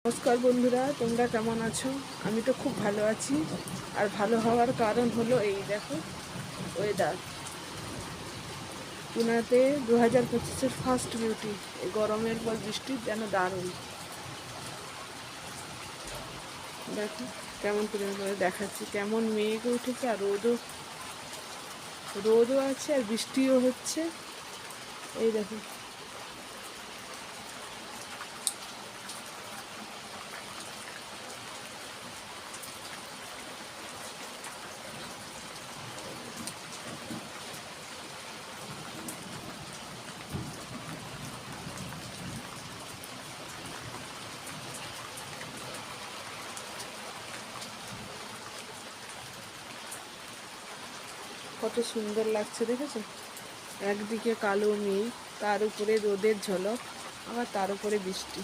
নমস্কার বন্ধুরা, তোমরা কেমন আছো? আমি তো খুব ভালো আছি। আর ভালো হওয়ার কারণ হলো এই দেখো ওয়েদার। পুনাতে 2025-এর ফার্স্ট বিউটি, এই গরমের পর বৃষ্টি যেন দারুণ। দেখো কেমন করে দেখাচ্ছি, কেমন মেঘ উঠেছে আর রোদও আছে আর বৃষ্টিও হচ্ছে। এই দেখো কত সুন্দর লাগছে, দেখেছো? একদিকে কালো মেঘ, তার উপরে রোদের ঝলক, আবার তার উপরে বৃষ্টি।